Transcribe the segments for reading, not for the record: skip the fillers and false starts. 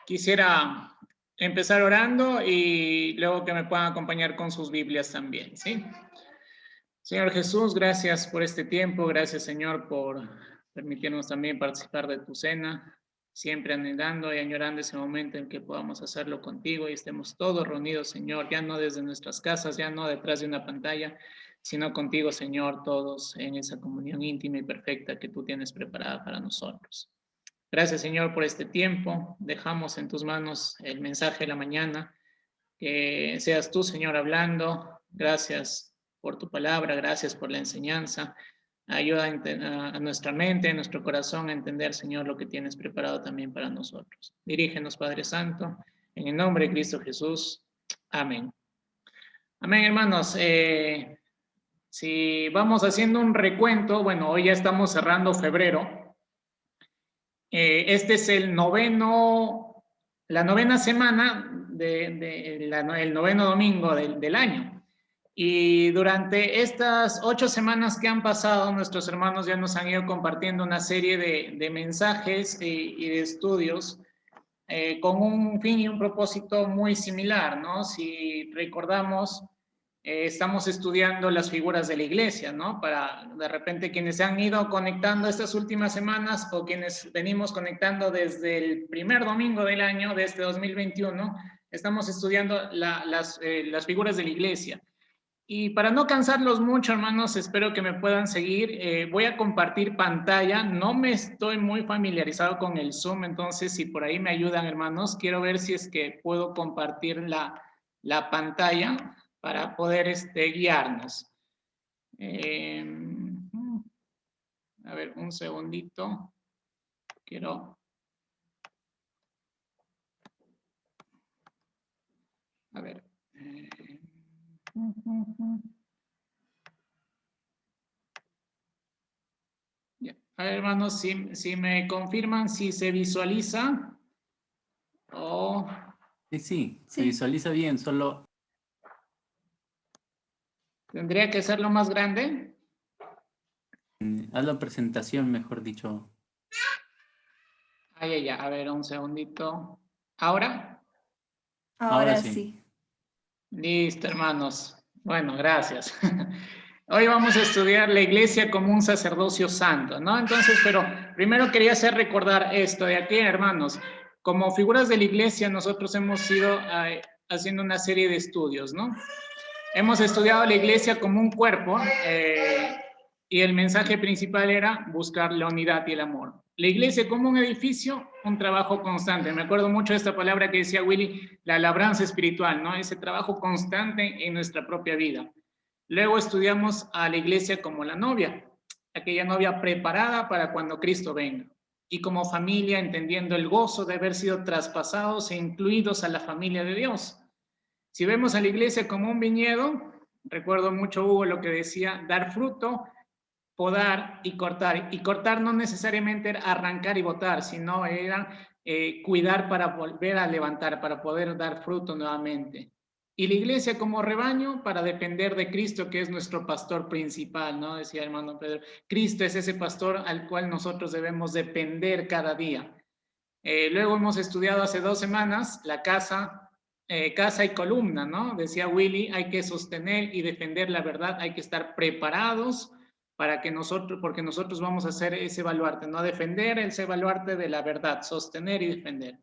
quisiera empezar orando y luego que me puedan acompañar con sus Biblias también, ¿sí? Señor Jesús, gracias por este tiempo, gracias Señor por permitirnos también participar de tu cena, siempre anhelando y añorando ese momento en que podamos hacerlo contigo y estemos todos reunidos, Señor, ya no desde nuestras casas, ya no detrás de una pantalla, sino contigo, Señor, todos en esa comunión íntima y perfecta que tú tienes preparada para nosotros. Gracias, Señor, por este tiempo. Dejamos en tus manos el mensaje de la mañana. Que seas tú, Señor, hablando. Gracias por tu palabra, gracias por la enseñanza. Ayuda a nuestra mente, a nuestro corazón a entender, Señor, lo que tienes preparado también para nosotros. Dirígenos, Padre Santo, en el nombre de Cristo Jesús. Amén. Amén, hermanos. Si vamos haciendo un recuento, bueno, hoy ya estamos cerrando febrero. Este es la novena semana el noveno domingo del año. Y durante estas 8 semanas que han pasado, nuestros hermanos ya nos han ido compartiendo una serie de mensajes y de estudios con un fin y un propósito muy similar, ¿no? Si recordamos, estamos estudiando las figuras de la iglesia, ¿no? Para de repente quienes se han ido conectando estas últimas semanas o quienes venimos conectando desde el primer domingo del año de este 2021, estamos estudiando las figuras de la iglesia. Y para no cansarlos mucho, hermanos, espero que me puedan seguir. Voy a compartir pantalla. No me estoy muy familiarizado con el Zoom, entonces si por ahí me ayudan, hermanos, quiero ver si es que puedo compartir la pantalla para poder guiarnos. A ver, un segundito. Quiero... A ver. A ver, hermanos, si me confirman si se visualiza o... Sí, se visualiza bien, solo... ¿Tendría que hacerlo más grande? Haz la presentación, mejor dicho. Ya. A ver, un segundito. ¿Ahora? Ahora sí. Listo, hermanos. Bueno, gracias. Hoy vamos a estudiar la iglesia como un sacerdocio santo, ¿no? Entonces, pero primero quería hacer recordar esto de aquí, hermanos. Como figuras de la iglesia, nosotros hemos ido haciendo una serie de estudios, ¿no? Hemos estudiado la iglesia como un cuerpo y el mensaje principal era buscar la unidad y el amor. La iglesia como un edificio, un trabajo constante. Me acuerdo mucho de esta palabra que decía Willy, la labranza espiritual, ¿no? Ese trabajo constante en nuestra propia vida. Luego estudiamos a la iglesia como la novia, aquella novia preparada para cuando Cristo venga. Y como familia, entendiendo el gozo de haber sido traspasados e incluidos a la familia de Dios. Si vemos a la iglesia como un viñedo, recuerdo mucho Hugo lo que decía, dar fruto, podar y cortar. Y cortar no necesariamente era arrancar y botar, sino era cuidar para volver a levantar, para poder dar fruto nuevamente. Y la iglesia como rebaño para depender de Cristo, que es nuestro pastor principal, ¿no? Decía el hermano Pedro. Cristo es ese pastor al cual nosotros debemos depender cada día. Luego hemos estudiado hace 2 semanas la casa y columna, ¿no? Decía Willy, hay que sostener y defender la verdad, hay que estar preparados para que porque nosotros vamos a hacer ese baluarte, ¿no? Defender ese baluarte de la verdad, sostener y defender.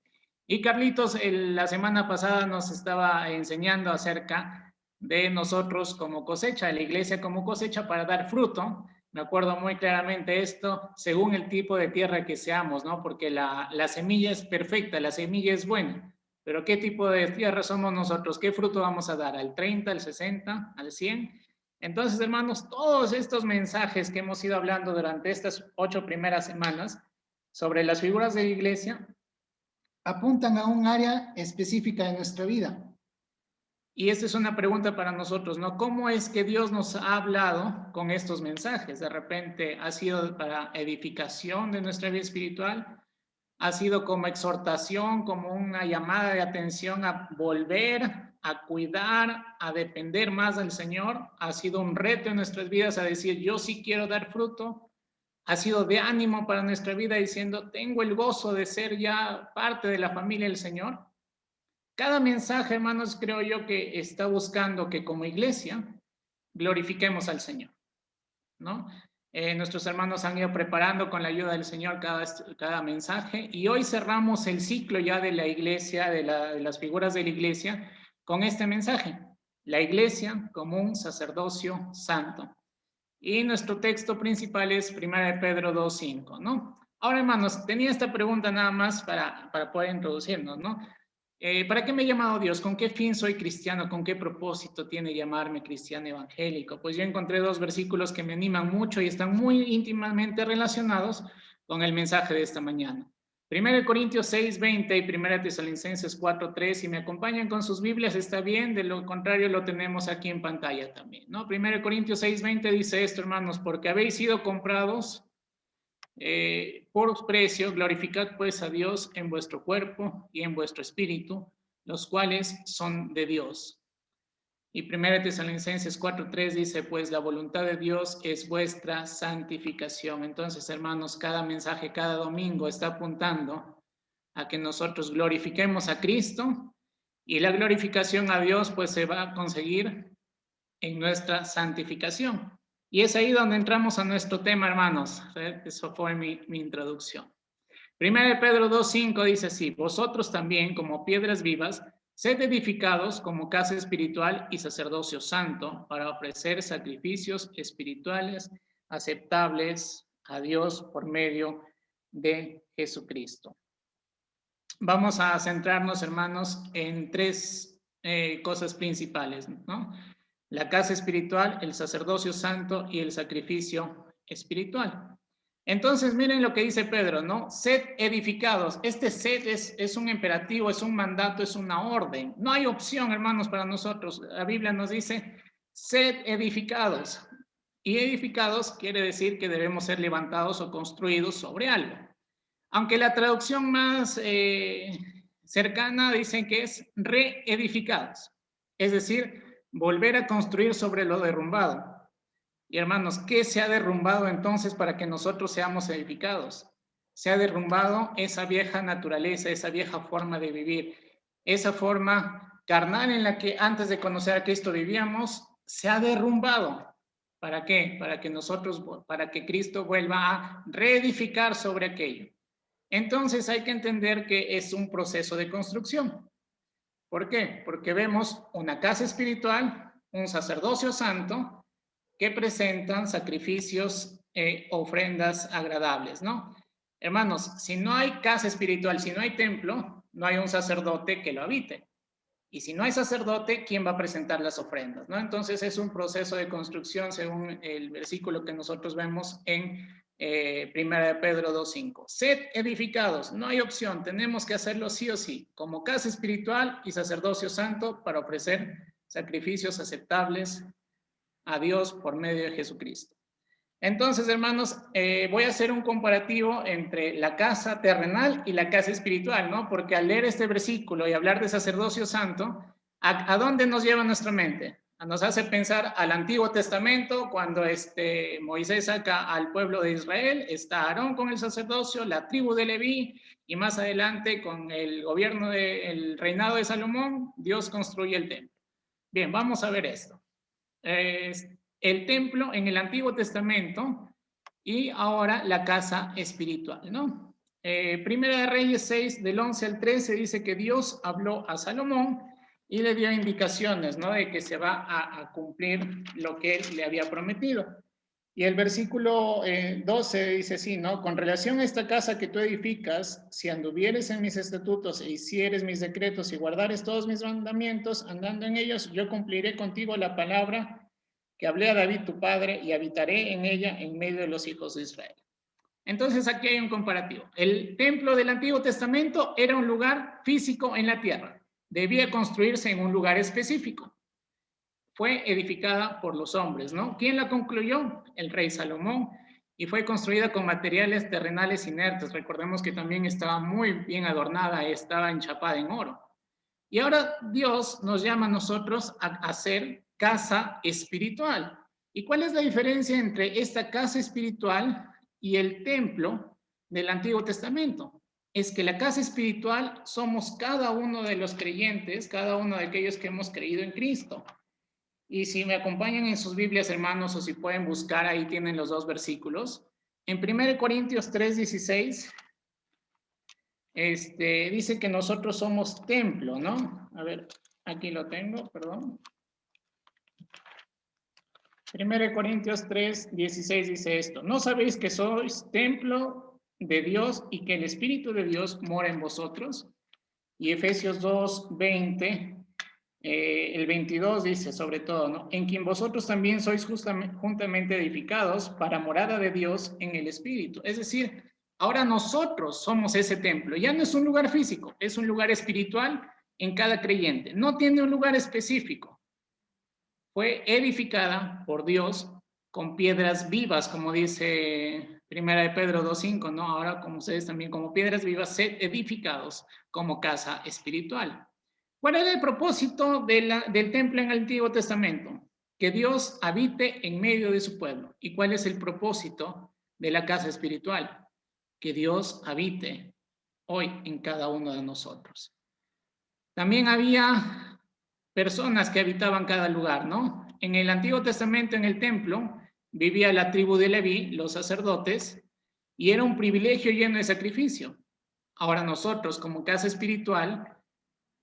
Y Carlitos, la semana pasada nos estaba enseñando acerca de nosotros como cosecha, de la iglesia como cosecha para dar fruto. Me acuerdo muy claramente esto, según el tipo de tierra que seamos, ¿no? Porque la semilla es perfecta, la semilla es buena, pero ¿qué tipo de tierra somos nosotros? ¿Qué fruto vamos a dar? ¿Al 30, al 60, al 100? Entonces, hermanos, todos estos mensajes que hemos ido hablando durante estas 8 primeras semanas sobre las figuras de la iglesia apuntan a un área específica de nuestra vida. Y esta es una pregunta para nosotros, ¿no? ¿Cómo es que Dios nos ha hablado con estos mensajes? De repente ha sido para edificación de nuestra vida espiritual, ha sido como exhortación, como una llamada de atención a volver, a cuidar, a depender más del Señor. Ha sido un reto en nuestras vidas a decir, yo sí quiero dar fruto, ha sido de ánimo para nuestra vida diciendo, tengo el gozo de ser ya parte de la familia del Señor. Cada mensaje, hermanos, creo yo que está buscando que como iglesia glorifiquemos al Señor, ¿no? Nuestros hermanos han ido preparando con la ayuda del Señor cada mensaje y hoy cerramos el ciclo ya de la iglesia, de las figuras de la iglesia, con este mensaje. La iglesia como un sacerdocio santo. Y nuestro texto principal es 1 de Pedro 2:5, ¿no? Ahora, hermanos, tenía esta pregunta nada más para poder introducirnos, ¿no? ¿Para qué me ha llamado Dios? ¿Con qué fin soy cristiano? ¿Con qué propósito tiene llamarme cristiano evangélico? Pues yo encontré dos versículos que me animan mucho y están muy íntimamente relacionados con el mensaje de esta mañana. 1 Corintios 6:20 y 1 Tesalonicenses 4:3. Si me acompañan con sus Biblias está bien, de lo contrario lo tenemos aquí en pantalla también, ¿no? 1 Corintios 6:20 dice esto, hermanos, porque habéis sido comprados por precio, glorificad pues a Dios en vuestro cuerpo y en vuestro espíritu, los cuales son de Dios. Y 1 Tesalonicenses 4:3 dice, pues la voluntad de Dios es vuestra santificación. Entonces, hermanos, cada mensaje, cada domingo está apuntando a que nosotros glorifiquemos a Cristo y la glorificación a Dios pues se va a conseguir en nuestra santificación. Y es ahí donde entramos a nuestro tema, hermanos. Eso fue mi introducción. 1 Pedro 2:5 dice así, vosotros también, como piedras vivas, sed edificados como casa espiritual y sacerdocio santo para ofrecer sacrificios espirituales aceptables a Dios por medio de Jesucristo. Vamos a centrarnos, hermanos, en tres cosas principales, ¿no? La casa espiritual, el sacerdocio santo y el sacrificio espiritual. Entonces, miren lo que dice Pedro, ¿no? Sed edificados. Este sed es un imperativo, es un mandato, es una orden. No hay opción, hermanos, para nosotros. La Biblia nos dice, sed edificados. Y edificados quiere decir que debemos ser levantados o construidos sobre algo. Aunque la traducción más cercana dice que es reedificados. Es decir, volver a construir sobre lo derrumbado. Y hermanos, ¿qué se ha derrumbado entonces para que nosotros seamos edificados? Se ha derrumbado esa vieja naturaleza, esa vieja forma de vivir, esa forma carnal en la que antes de conocer a Cristo vivíamos, se ha derrumbado. ¿Para qué? Para que Cristo vuelva a reedificar sobre aquello. Entonces hay que entender que es un proceso de construcción. ¿Por qué? Porque vemos una casa espiritual, un sacerdocio santo, que presentan sacrificios, ofrendas agradables, ¿no? Hermanos, si no hay casa espiritual, si no hay templo, no hay un sacerdote que lo habite. Y si no hay sacerdote, ¿quién va a presentar las ofrendas, no? Entonces es un proceso de construcción según el versículo que nosotros vemos en 1 de Pedro 2:5. Sed edificados, no hay opción, tenemos que hacerlo sí o sí, como casa espiritual y sacerdocio santo para ofrecer sacrificios aceptables a Dios por medio de Jesucristo. Entonces, hermanos, voy a hacer un comparativo entre la casa terrenal y la casa espiritual, ¿no? Porque al leer este versículo y hablar de sacerdocio santo, ¿a dónde nos lleva nuestra mente? Nos hace pensar al Antiguo Testamento, cuando Moisés saca al pueblo de Israel, está Aarón con el sacerdocio, la tribu de Leví, y más adelante con el gobierno el reinado de Salomón, Dios construye el templo. Bien, vamos a ver esto. El templo en el Antiguo Testamento y ahora la casa espiritual, ¿no? Primera de Reyes 6, del 11 al 13, dice que Dios habló a Salomón y le dio indicaciones, ¿no? De que se va a cumplir lo que él le había prometido. Y el versículo 12 dice así, ¿no? Con relación a esta casa que tú edificas, si anduvieres en mis estatutos e hicieres mis decretos y guardares todos mis mandamientos, andando en ellos, yo cumpliré contigo la palabra que hablé a David tu padre y habitaré en ella en medio de los hijos de Israel. Entonces aquí hay un comparativo. El templo del Antiguo Testamento era un lugar físico en la tierra. Debía construirse en un lugar específico. Fue edificada por los hombres, ¿no? ¿Quién la concluyó? El rey Salomón. Y fue construida con materiales terrenales inertes. Recordemos que también estaba muy bien adornada, estaba enchapada en oro. Y ahora Dios nos llama a nosotros a hacer casa espiritual. ¿Y cuál es la diferencia entre esta casa espiritual y el templo del Antiguo Testamento. Es que la casa espiritual somos cada uno de los creyentes, cada uno de aquellos que hemos creído en Cristo. Y si me acompañan en sus Biblias, hermanos, o si pueden buscar, ahí tienen los dos versículos. En 1 Corintios 3:16, dice que nosotros somos templo, ¿no? A ver, aquí lo tengo, perdón. 1 Corintios 3:16 dice esto: ¿no sabéis que sois templo de Dios y que el Espíritu de Dios mora en vosotros? Y Efesios 2:20, el 22 dice sobre todo, ¿no? En quien vosotros también sois juntamente edificados para morada de Dios en el Espíritu. Es decir, ahora nosotros somos ese templo. Ya no es un lugar físico, es un lugar espiritual en cada creyente. No tiene un lugar específico. Fue edificada por Dios con piedras vivas, como dice 1 de Pedro 2:5, ¿no? Ahora, como ustedes también, como piedras vivas, sed edificados como casa espiritual. ¿Cuál era el propósito del templo en el Antiguo Testamento? Que Dios habite en medio de su pueblo. ¿Y cuál es el propósito de la casa espiritual? Que Dios habite hoy en cada uno de nosotros. También había personas que habitaban cada lugar, ¿no? En el Antiguo Testamento, en el templo, vivía la tribu de Leví, los sacerdotes, y era un privilegio lleno de sacrificio. Ahora nosotros, como casa espiritual,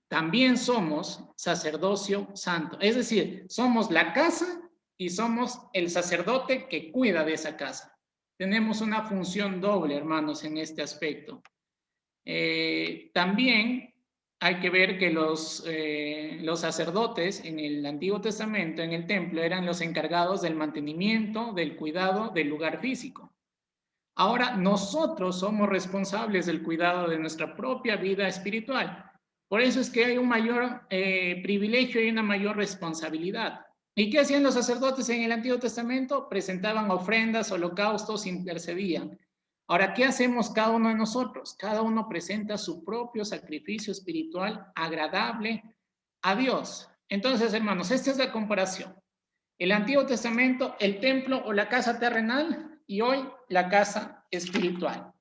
también somos sacerdocio santo. Es decir, somos la casa y somos el sacerdote que cuida de esa casa. Tenemos una función doble, hermanos, en este aspecto. También hay que ver que los sacerdotes en el Antiguo Testamento, en el templo, eran los encargados del mantenimiento, del cuidado del lugar físico. Ahora nosotros somos responsables del cuidado de nuestra propia vida espiritual. Por eso es que hay un mayor privilegio y una mayor responsabilidad. ¿Y qué hacían los sacerdotes en el Antiguo Testamento? Presentaban ofrendas, holocaustos, intercedían. Ahora, ¿qué hacemos cada uno de nosotros? Cada uno presenta su propio sacrificio espiritual agradable a Dios. Entonces, hermanos, esta es la comparación. El Antiguo Testamento, el templo o la casa terrenal, y hoy la casa espiritual.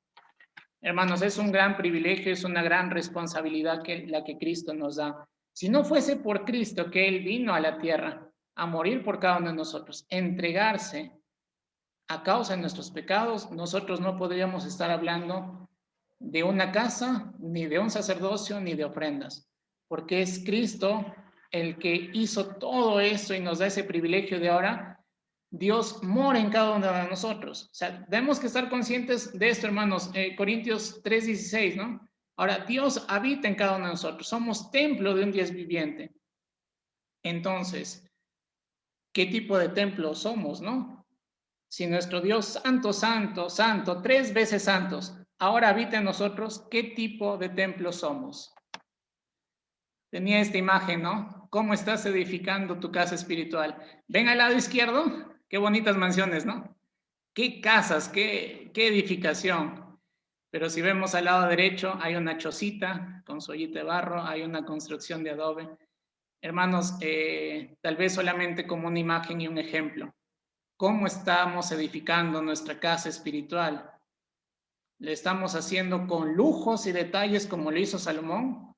Hermanos, es un gran privilegio, es una gran responsabilidad la que Cristo nos da. Si no fuese por Cristo que Él vino a la tierra a morir por cada uno de nosotros, entregarse a causa de nuestros pecados, nosotros no podríamos estar hablando de una casa, ni de un sacerdocio, ni de ofrendas, porque es Cristo el que hizo todo esto y nos da ese privilegio de ahora. Dios mora en cada uno de nosotros. O sea, tenemos que estar conscientes de esto, hermanos. Corintios 3:16, ¿no? Ahora, Dios habita en cada uno de nosotros. Somos templo de un Dios viviente. Entonces, ¿qué tipo de templo somos, no? Si nuestro Dios santo, santo, santo, 3 veces santos, ahora habita en nosotros, ¿qué tipo de templo somos? Tenía esta imagen, ¿no? ¿Cómo estás edificando tu casa espiritual? Ven al lado izquierdo. Qué bonitas mansiones, ¿no? Qué casas, qué edificación. Pero si vemos al lado derecho, hay una chocita con su ollita de barro, hay una construcción de adobe. Hermanos, tal vez solamente como una imagen y un ejemplo. ¿Cómo estamos edificando nuestra casa espiritual? ¿Le estamos haciendo con lujos y detalles como lo hizo Salomón?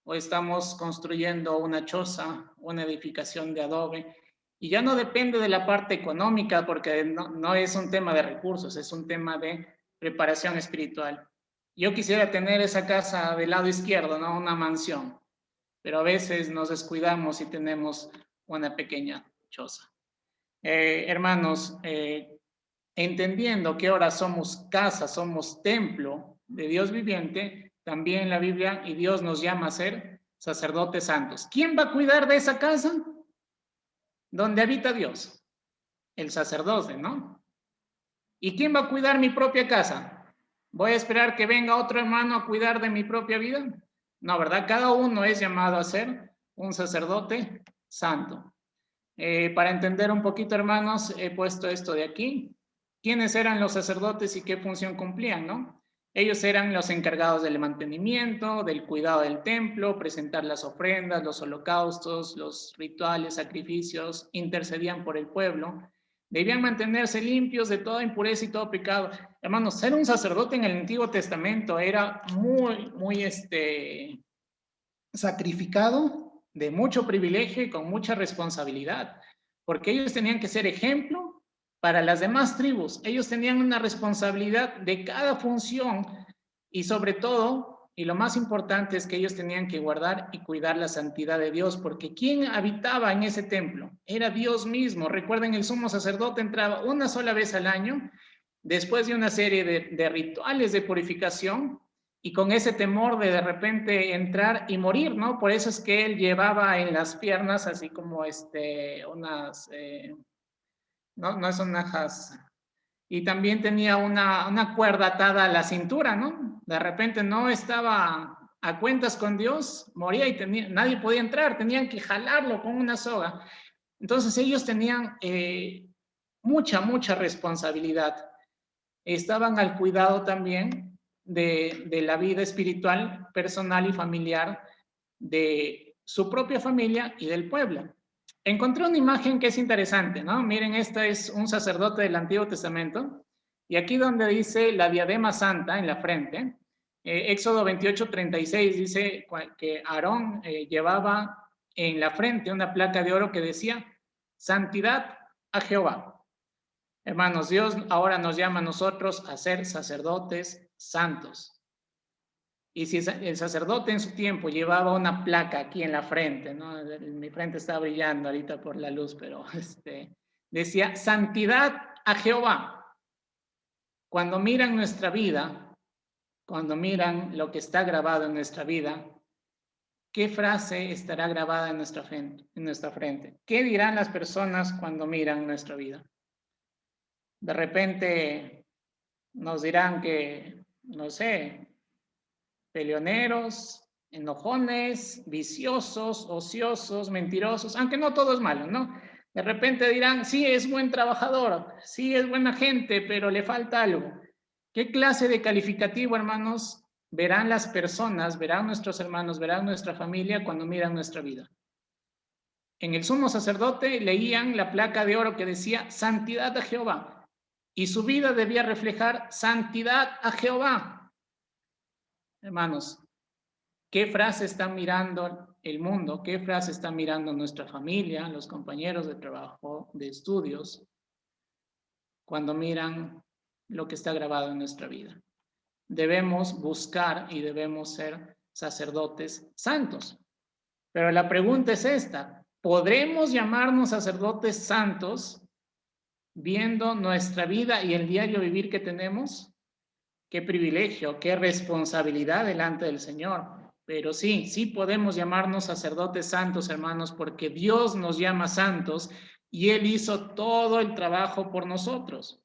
¿O estamos construyendo una choza, una edificación de adobe? Y ya no depende de la parte económica, porque no es un tema de recursos, es un tema de preparación espiritual. Yo quisiera tener esa casa del lado izquierdo, ¿no? Una mansión, pero a veces nos descuidamos y tenemos una pequeña choza. Hermanos, entendiendo que ahora somos casa, somos templo de Dios viviente, también la Biblia y Dios nos llama a ser sacerdotes santos. ¿Quién va a cuidar de esa casa? ¿Dónde habita Dios? El sacerdote, ¿no? ¿Y quién va a cuidar mi propia casa? ¿Voy a esperar que venga otro hermano a cuidar de mi propia vida? No, ¿verdad? Cada uno es llamado a ser un sacerdote santo. Para entender un poquito, hermanos, he puesto esto de aquí. ¿Quiénes eran los sacerdotes y qué función cumplían, no? Ellos eran los encargados del mantenimiento, del cuidado del templo, presentar las ofrendas, los holocaustos, los rituales, sacrificios, intercedían por el pueblo. Debían mantenerse limpios de toda impureza y todo pecado. Hermanos, ser un sacerdote en el Antiguo Testamento era muy sacrificado, de mucho privilegio y con mucha responsabilidad, porque ellos tenían que ser ejemplo para las demás tribus. Ellos tenían una responsabilidad de cada función y sobre todo, y lo más importante es que ellos tenían que guardar y cuidar la santidad de Dios, porque ¿quién habitaba en ese templo? Era Dios mismo. Recuerden, el sumo sacerdote entraba una sola vez al año, después de una serie de rituales de purificación, y con ese temor de repente entrar y morir, ¿no? Por eso es que él llevaba en las piernas así como unas, no son najas, y también tenía una cuerda atada a la cintura, ¿no? De repente no estaba a cuentas con Dios, moría y nadie podía entrar, tenían que jalarlo con una soga. Entonces ellos tenían mucha responsabilidad. Estaban al cuidado también de la vida espiritual, personal y familiar de su propia familia y del pueblo. Encontré una imagen que es interesante, ¿no? Miren, esta es un sacerdote del Antiguo Testamento, y aquí donde dice la diadema santa en la frente, Éxodo 28:36 dice que Aarón llevaba en la frente una placa de oro que decía, santidad a Jehová. Hermanos, Dios ahora nos llama a nosotros a ser sacerdotes santos. Y si el sacerdote en su tiempo llevaba una placa aquí en la frente, ¿no? Mi frente está brillando ahorita por la luz, pero decía, santidad a Jehová. Cuando miran nuestra vida, cuando miran lo que está grabado en nuestra vida, ¿qué frase estará grabada en nuestra frente? ¿Qué dirán las personas cuando miran nuestra vida? De repente nos dirán que, no sé, peleoneros, enojones, viciosos, ociosos, mentirosos, aunque no todo es malo, ¿no? De repente dirán, sí, es buen trabajador, sí, es buena gente, pero le falta algo. ¿Qué clase de calificativo, hermanos, verán las personas, verán nuestros hermanos, verán nuestra familia cuando miran nuestra vida? En el sumo sacerdote leían la placa de oro que decía santidad a Jehová, y su vida debía reflejar santidad a Jehová. Hermanos, ¿qué frase está mirando el mundo? ¿Qué frase está mirando nuestra familia, los compañeros de trabajo, de estudios, cuando miran lo que está grabado en nuestra vida? Debemos buscar y debemos ser sacerdotes santos. Pero la pregunta es esta, ¿podremos llamarnos sacerdotes santos viendo nuestra vida y el diario vivir que tenemos? Qué privilegio, qué responsabilidad delante del Señor. Pero sí podemos llamarnos sacerdotes santos, hermanos, porque Dios nos llama santos y Él hizo todo el trabajo por nosotros.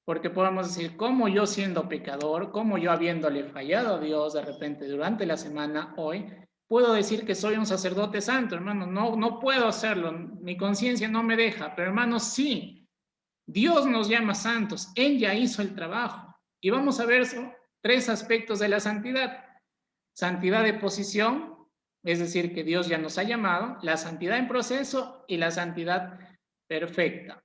Porque podemos decir, ¿cómo yo siendo pecador, cómo yo habiéndole fallado a Dios de repente durante la semana, hoy, puedo decir que soy un sacerdote santo, hermano? No puedo hacerlo, mi conciencia no me deja, pero hermanos, sí, Dios nos llama santos, Él ya hizo el trabajo. Y vamos a ver tres aspectos de la santidad. Santidad de posición, es decir, que Dios ya nos ha llamado, la santidad en proceso y la santidad perfecta.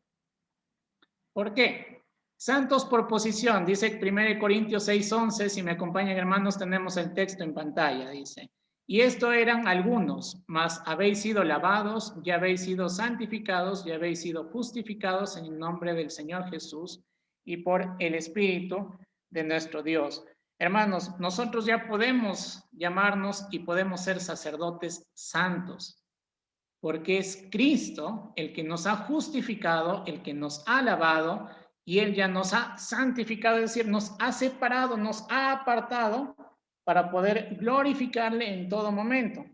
¿Por qué? Santos por posición, dice 1 Corintios 6:11, si me acompañan hermanos, tenemos el texto en pantalla, dice, y esto eran algunos, mas habéis sido lavados, ya habéis sido santificados, ya habéis sido justificados en el nombre del Señor Jesús y por el Espíritu de nuestro Dios. Hermanos, nosotros ya podemos llamarnos y podemos ser sacerdotes santos, porque es Cristo el que nos ha justificado, el que nos ha lavado, y Él ya nos ha santificado, es decir, nos ha separado, nos ha apartado para poder glorificarle en todo momento,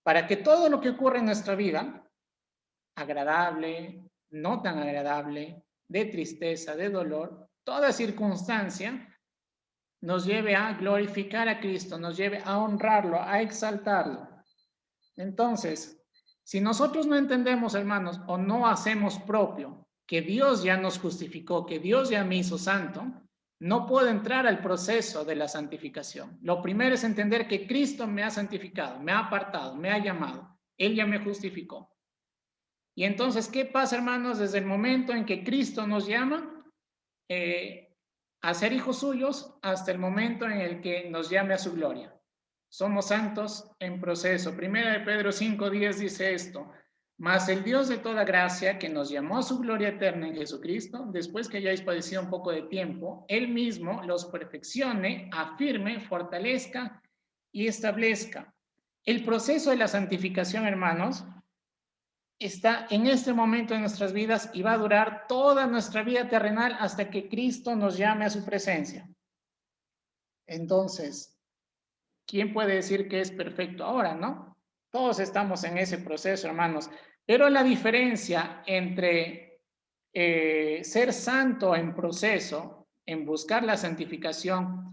para que todo lo que ocurre en nuestra vida, agradable, no tan agradable, de tristeza, de dolor, toda circunstancia, nos lleve a glorificar a Cristo, nos lleve a honrarlo, a exaltarlo. Entonces, si nosotros no entendemos, hermanos, o no hacemos propio que Dios ya nos justificó, que Dios ya me hizo santo, no puedo entrar al proceso de la santificación. Lo primero es entender que Cristo me ha santificado, me ha apartado, me ha llamado. Él ya me justificó. Y entonces, ¿qué pasa, hermanos? Desde el momento en que Cristo nos llama a ser hijos suyos hasta el momento en el que nos llame a su gloria. Somos santos en proceso. Primera de Pedro 5:10 dice esto: mas el Dios de toda gracia, que nos llamó a su gloria eterna en Jesucristo, después que hayáis padecido un poco de tiempo, Él mismo los perfeccione, afirme, fortalezca y establezca. El proceso de la santificación, hermanos, está en este momento de nuestras vidas y va a durar toda nuestra vida terrenal hasta que Cristo nos llame a su presencia. Entonces, ¿quién puede decir que es perfecto ahora, no? Todos estamos en ese proceso, hermanos. Pero la diferencia entre ser santo en proceso, en buscar la santificación,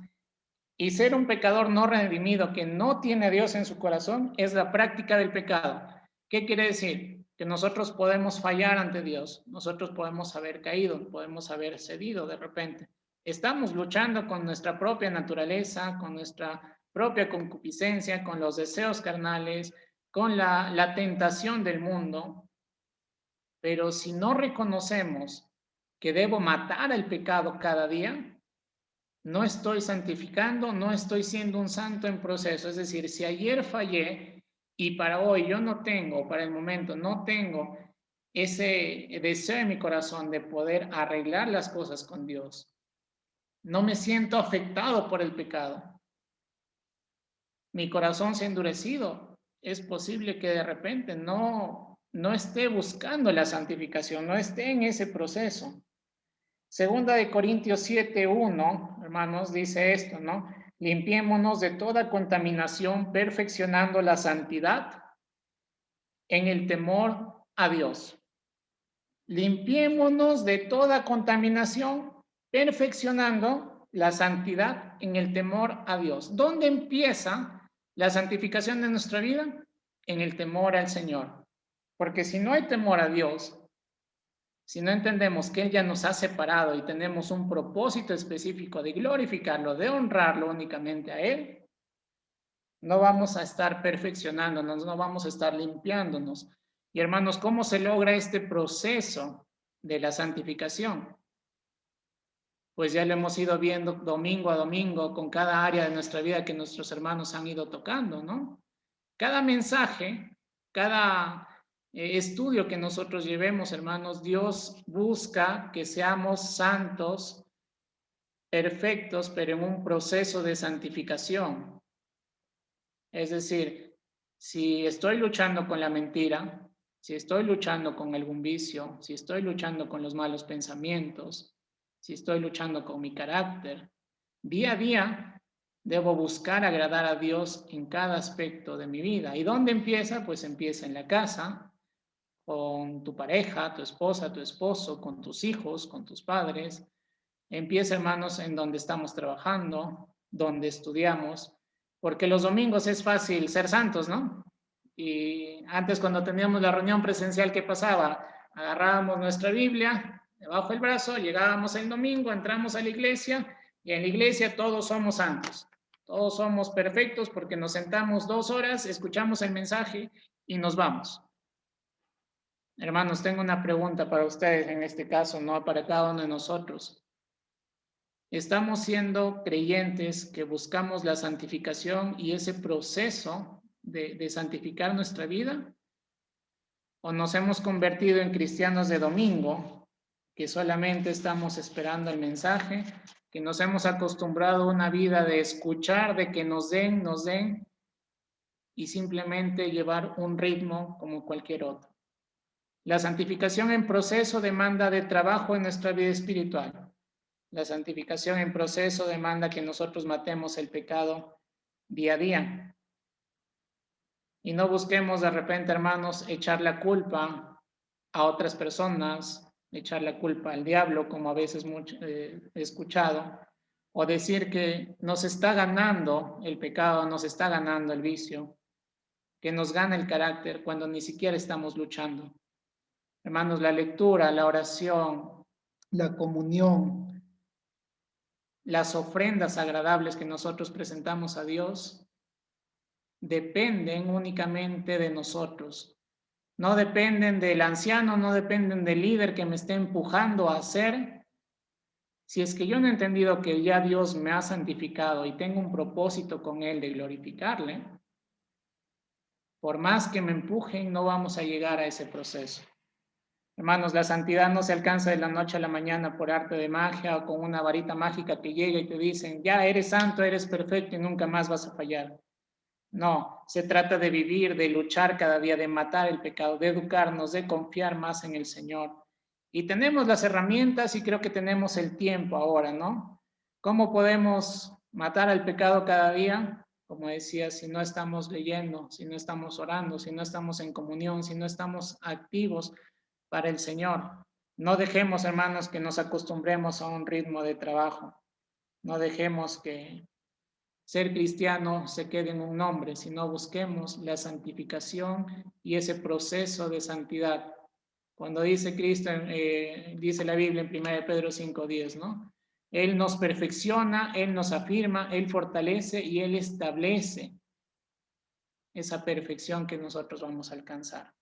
y ser un pecador no redimido que no tiene a Dios en su corazón, es la práctica del pecado. ¿Qué quiere decir? Que nosotros podemos fallar ante Dios, nosotros podemos haber caído, podemos haber cedido de repente. Estamos luchando con nuestra propia naturaleza, con nuestra propia concupiscencia, con los deseos carnales, con la tentación del mundo. Pero si no reconocemos que debo matar al pecado cada día, no estoy santificando, no estoy siendo un santo en proceso. Es decir, si ayer fallé y para hoy yo no tengo, para el momento no tengo ese deseo en mi corazón de poder arreglar las cosas con Dios, no me siento afectado por el pecado, mi corazón se ha endurecido, es posible que de repente no esté buscando la santificación, no esté en ese proceso. Segunda de Corintios 7:1, hermanos, dice esto, ¿no? Limpiémonos de toda contaminación, perfeccionando la santidad en el temor a Dios. Limpiémonos de toda contaminación, perfeccionando la santidad en el temor a Dios. ¿Dónde empieza la santificación de nuestra vida? En el temor al Señor. Porque si no hay temor a Dios, si no entendemos que Él ya nos ha separado y tenemos un propósito específico de glorificarlo, de honrarlo únicamente a Él, no vamos a estar perfeccionándonos, no vamos a estar limpiándonos. Y hermanos, ¿cómo se logra este proceso de la santificación? Pues ya lo hemos ido viendo domingo a domingo con cada área de nuestra vida que nuestros hermanos han ido tocando, ¿no? Cada mensaje, cada estudio que nosotros llevemos, hermanos, Dios busca que seamos santos, perfectos, pero en un proceso de santificación. Es decir, si estoy luchando con la mentira, si estoy luchando con algún vicio, si estoy luchando con los malos pensamientos, si estoy luchando con mi carácter, día a día debo buscar agradar a Dios en cada aspecto de mi vida. ¿Y dónde empieza? Pues empieza en la casa, con tu pareja, tu esposa, tu esposo, con tus hijos, con tus padres. Empieza, hermanos, en donde estamos trabajando, donde estudiamos, porque los domingos es fácil ser santos, ¿no? Y antes cuando teníamos la reunión presencial, ¿qué pasaba? Agarrábamos nuestra Biblia debajo del brazo, llegábamos el domingo, entramos a la iglesia y en la iglesia todos somos santos. Todos somos perfectos porque nos sentamos 2 horas, escuchamos el mensaje y nos vamos. Hermanos, tengo una pregunta para ustedes en este caso, no para cada uno de nosotros. ¿Estamos siendo creyentes que buscamos la santificación y ese proceso de santificar nuestra vida? ¿O nos hemos convertido en cristianos de domingo, que solamente estamos esperando el mensaje, que nos hemos acostumbrado a una vida de escuchar, de que nos den, y simplemente llevar un ritmo como cualquier otro? La santificación en proceso demanda de trabajo en nuestra vida espiritual. La santificación en proceso demanda que nosotros matemos el pecado día a día. Y no busquemos de repente, hermanos, echar la culpa a otras personas, echar la culpa al diablo, como a veces he escuchado, o decir que nos está ganando el pecado, nos está ganando el vicio, que nos gana el carácter cuando ni siquiera estamos luchando. Hermanos, la lectura, la oración, la comunión, las ofrendas agradables que nosotros presentamos a Dios dependen únicamente de nosotros. no dependen del anciano, no dependen del líder que me esté empujando a hacer. Si es que yo no he entendido que ya Dios me ha santificado y tengo un propósito con Él de glorificarle, por más que me empujen, no vamos a llegar a ese proceso. Hermanos, la santidad no se alcanza de la noche a la mañana por arte de magia o con una varita mágica que llega y te dicen, ya eres santo, eres perfecto y nunca más vas a fallar. No, se trata de vivir, de luchar cada día, de matar el pecado, de educarnos, de confiar más en el Señor. Y tenemos las herramientas y creo que tenemos el tiempo ahora, ¿no? ¿Cómo podemos matar al pecado cada día? Como decía, si no estamos leyendo, si no estamos orando, si no estamos en comunión, si no estamos activos para el Señor. No dejemos, hermanos, que nos acostumbremos a un ritmo de trabajo. No dejemos que ser cristiano se quede en un nombre, sino busquemos la santificación y ese proceso de santidad. Cuando dice Cristo, dice la Biblia en 1 Pedro 5:10, ¿no? Él nos perfecciona, Él nos afirma, Él fortalece y Él establece esa perfección que nosotros vamos a alcanzar.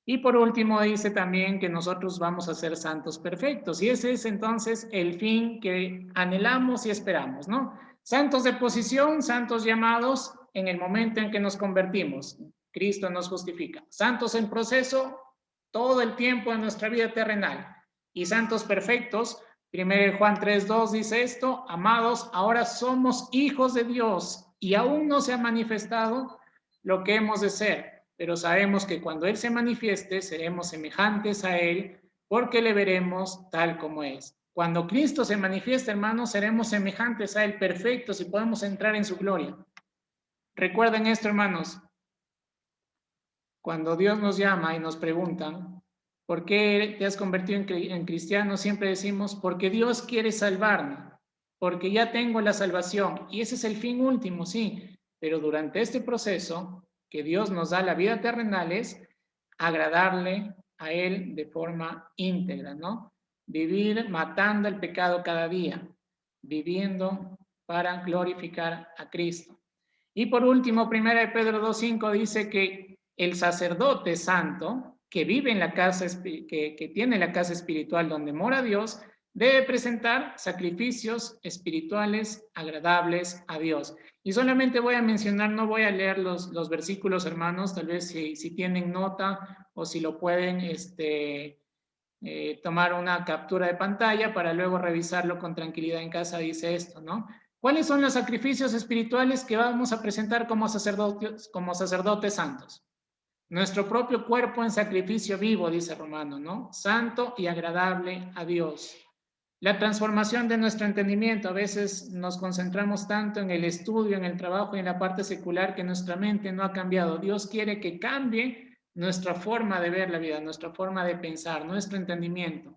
Y por último dice también que nosotros vamos a ser santos perfectos. Y ese es entonces el fin que anhelamos y esperamos, ¿no? Santos de posición, santos llamados en el momento en que nos convertimos. Cristo nos justifica. Santos en proceso todo el tiempo en nuestra vida terrenal. Y santos perfectos, 1 Juan 3:2 dice esto, amados, ahora somos hijos de Dios y aún no se ha manifestado lo que hemos de ser, pero sabemos que cuando Él se manifieste, seremos semejantes a Él, porque le veremos tal como es. Cuando Cristo se manifieste, hermanos, seremos semejantes a Él, perfectos, y podemos entrar en su gloria. Recuerden esto, hermanos. Cuando Dios nos llama y nos preguntan, ¿por qué te has convertido en cristiano? Siempre decimos, porque Dios quiere salvarme, porque ya tengo la salvación. Y ese es el fin último, sí. Pero durante este proceso que Dios nos da la vida terrenal es agradarle a Él de forma íntegra, ¿no? Vivir matando el pecado cada día, viviendo para glorificar a Cristo. Y por último, 1 Pedro 2:5 dice que el sacerdote santo que vive en la casa, que tiene la casa espiritual donde mora Dios, debe presentar sacrificios espirituales agradables a Dios. Y solamente voy a mencionar, no voy a leer los versículos, hermanos, tal vez si tienen nota o si lo pueden tomar una captura de pantalla para luego revisarlo con tranquilidad en casa, dice esto, ¿no? ¿Cuáles son los sacrificios espirituales que vamos a presentar como sacerdotes santos? Nuestro propio cuerpo en sacrificio vivo, dice Romano, ¿no? Santo y agradable a Dios. La transformación de nuestro entendimiento. A veces nos concentramos tanto en el estudio, en el trabajo y en la parte secular que nuestra mente no ha cambiado. Dios quiere que cambie nuestra forma de ver la vida, nuestra forma de pensar, nuestro entendimiento.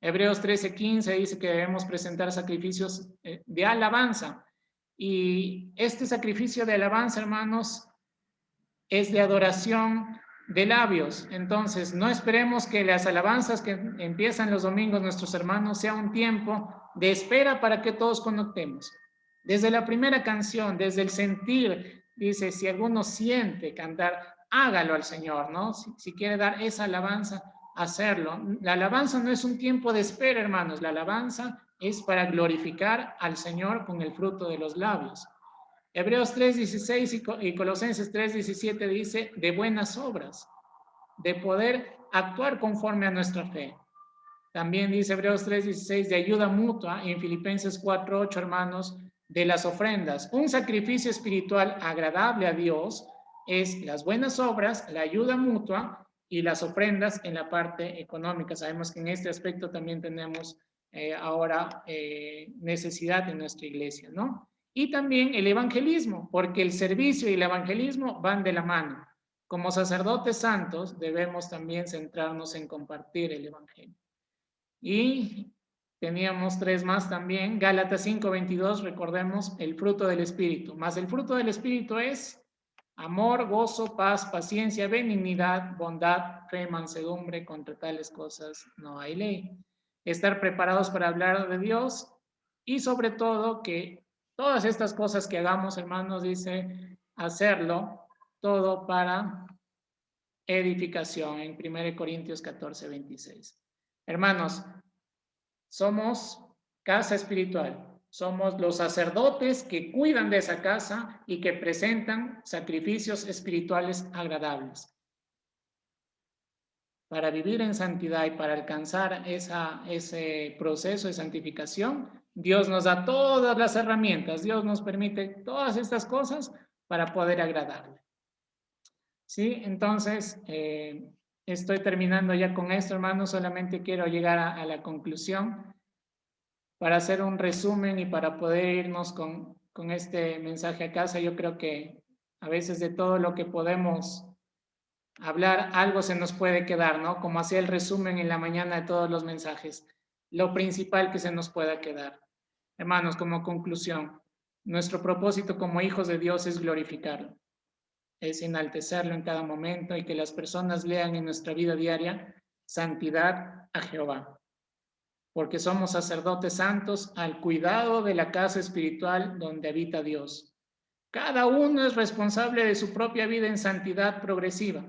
Hebreos 13:15 dice que debemos presentar sacrificios de alabanza. Y este sacrificio de alabanza, hermanos, es de adoración de labios. Entonces, no esperemos que las alabanzas que empiezan los domingos nuestros hermanos sea un tiempo de espera para que todos conectemos. Desde la primera canción, desde el sentir, dice, si alguno siente cantar, hágalo al Señor, ¿no? Si quiere dar esa alabanza, hacerlo. La alabanza no es un tiempo de espera, hermanos. La alabanza es para glorificar al Señor con el fruto de los labios. Hebreos 3:16 y Colosenses 3:17 dice de buenas obras, de poder actuar conforme a nuestra fe. También dice Hebreos 3:16 de ayuda mutua y en Filipenses 4:8, hermanos, de las ofrendas. Un sacrificio espiritual agradable a Dios es las buenas obras, la ayuda mutua y las ofrendas en la parte económica. Sabemos que en este aspecto también tenemos ahora necesidad en nuestra iglesia, ¿no? Y también el evangelismo, porque el servicio y el evangelismo van de la mano. Como sacerdotes santos debemos también centrarnos en compartir el evangelio. Y teníamos 3 más también, Gálatas 5:22, recordemos el fruto del Espíritu. Más el fruto del Espíritu es amor, gozo, paz, paciencia, benignidad, bondad, fe, mansedumbre. Contra tales cosas no hay ley. Estar preparados para hablar de Dios y sobre todo que todas estas cosas que hagamos, hermanos, dice hacerlo todo para edificación, en 1 Corintios 14, 26. Hermanos, somos casa espiritual. Somos los sacerdotes que cuidan de esa casa y que presentan sacrificios espirituales agradables. Para vivir en santidad y para alcanzar ese proceso de santificación, Dios nos da todas las herramientas, Dios nos permite todas estas cosas para poder agradarle. ¿Sí? Entonces, estoy terminando ya con esto, hermanos, solamente quiero llegar a la conclusión para hacer un resumen y para poder irnos con este mensaje a casa. Yo creo que a veces de todo lo que podemos hablar, algo se nos puede quedar, ¿no? Como hacía el resumen en la mañana de todos los mensajes, lo principal que se nos pueda quedar. Hermanos, como conclusión, nuestro propósito como hijos de Dios es glorificarlo, es enaltecerlo en cada momento y que las personas lean en nuestra vida diaria santidad a Jehová, porque somos sacerdotes santos al cuidado de la casa espiritual donde habita Dios. Cada uno es responsable de su propia vida en santidad progresiva.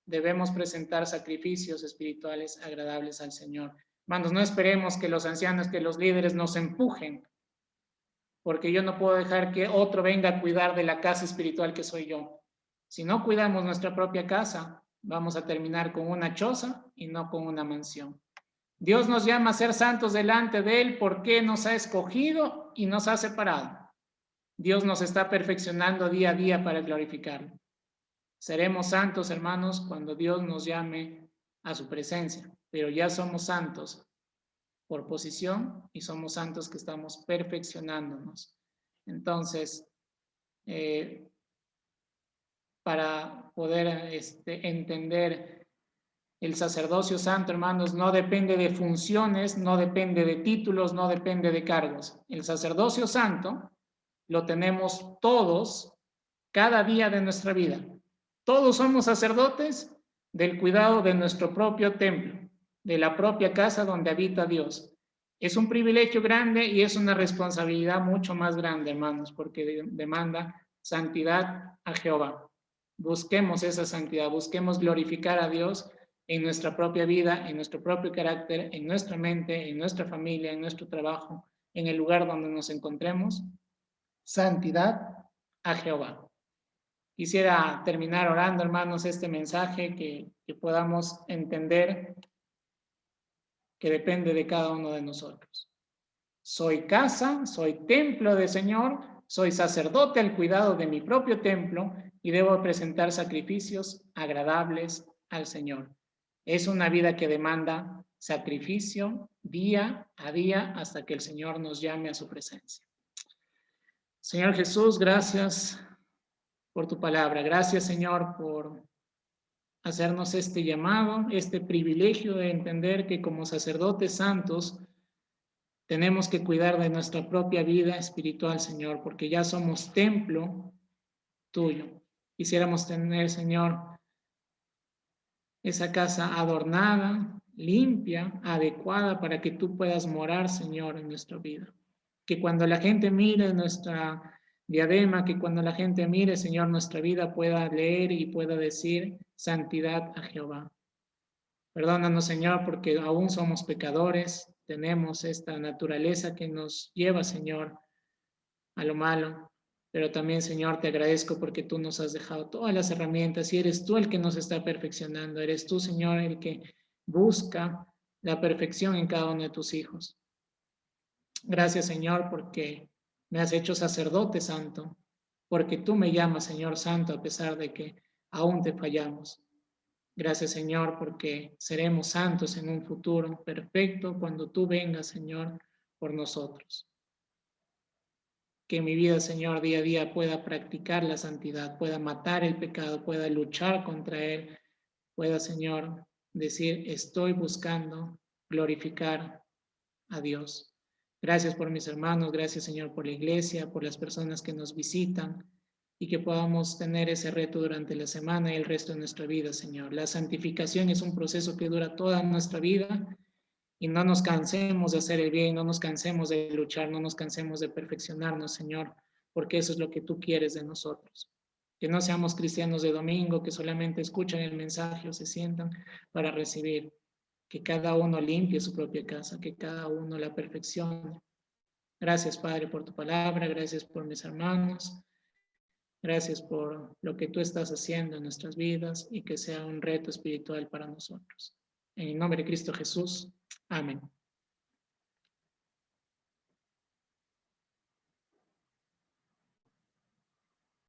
Debemos presentar sacrificios espirituales agradables al Señor. Hermanos, no esperemos que los ancianos, que los líderes nos empujen, porque yo no puedo dejar que otro venga a cuidar de la casa espiritual que soy yo. Si no cuidamos nuestra propia casa, vamos a terminar con una choza y no con una mansión. Dios nos llama a ser santos delante de Él porque nos ha escogido y nos ha separado. Dios nos está perfeccionando día a día para glorificarlo. Seremos santos, hermanos, cuando Dios nos llame a su presencia, pero ya somos santos por posición y somos santos que estamos perfeccionándonos. Entonces, para poder entender el sacerdocio santo, hermanos, no depende de funciones, no depende de títulos, no depende de cargos. El sacerdocio santo lo tenemos todos cada día de nuestra vida. Todos somos sacerdotes del cuidado de nuestro propio templo, de la propia casa donde habita Dios. Es un privilegio grande y es una responsabilidad mucho más grande, hermanos, porque demanda santidad a Jehová. Busquemos esa santidad, busquemos glorificar a Dios en nuestra propia vida, en nuestro propio carácter, en nuestra mente, en nuestra familia, en nuestro trabajo, en el lugar donde nos encontremos. Santidad a Jehová. Quisiera terminar orando, hermanos, este mensaje que podamos entender que depende de cada uno de nosotros. Soy casa, soy templo del Señor, soy sacerdote al cuidado de mi propio templo y debo presentar sacrificios agradables al Señor. Es una vida que demanda sacrificio día a día hasta que el Señor nos llame a su presencia. Señor Jesús, gracias por tu palabra. Gracias, Señor, por hacernos este llamado, este privilegio de entender que como sacerdotes santos tenemos que cuidar de nuestra propia vida espiritual, Señor, porque ya somos templo tuyo. Quisiéramos tener, Señor, esa casa adornada, limpia, adecuada para que tú puedas morar, Señor, en nuestra vida. Que cuando la gente mire nuestra diadema, que cuando la gente mire, Señor, nuestra vida pueda leer y pueda decir santidad a Jehová. Perdónanos, Señor, porque aún somos pecadores, tenemos esta naturaleza que nos lleva, Señor, a lo malo. Pero también, Señor, te agradezco porque tú nos has dejado todas las herramientas y eres tú el que nos está perfeccionando. Eres tú, Señor, el que busca la perfección en cada uno de tus hijos. Gracias, Señor, porque me has hecho sacerdote santo, porque tú me llamas, Señor Santo, a pesar de que aún te fallamos. Gracias, Señor, porque seremos santos en un futuro perfecto cuando tú vengas, Señor, por nosotros. Que mi vida, Señor, día a día pueda practicar la santidad, pueda matar el pecado, pueda luchar contra él, pueda, Señor, decir, estoy buscando glorificar a Dios. Gracias por mis hermanos, gracias, Señor, por la iglesia, por las personas que nos visitan y que podamos tener ese reto durante la semana y el resto de nuestra vida, Señor. La santificación es un proceso que dura toda nuestra vida y no nos cansemos de hacer el bien, no nos cansemos de luchar, no nos cansemos de perfeccionarnos, Señor, porque eso es lo que tú quieres de nosotros. Que no seamos cristianos de domingo, que solamente escuchan el mensaje o se sientan para recibir. Que cada uno limpie su propia casa, que cada uno la perfeccione. Gracias, Padre, por tu palabra. Gracias por mis hermanos. Gracias por lo que tú estás haciendo en nuestras vidas y que sea un reto espiritual para nosotros. En el nombre de Cristo Jesús. Amén.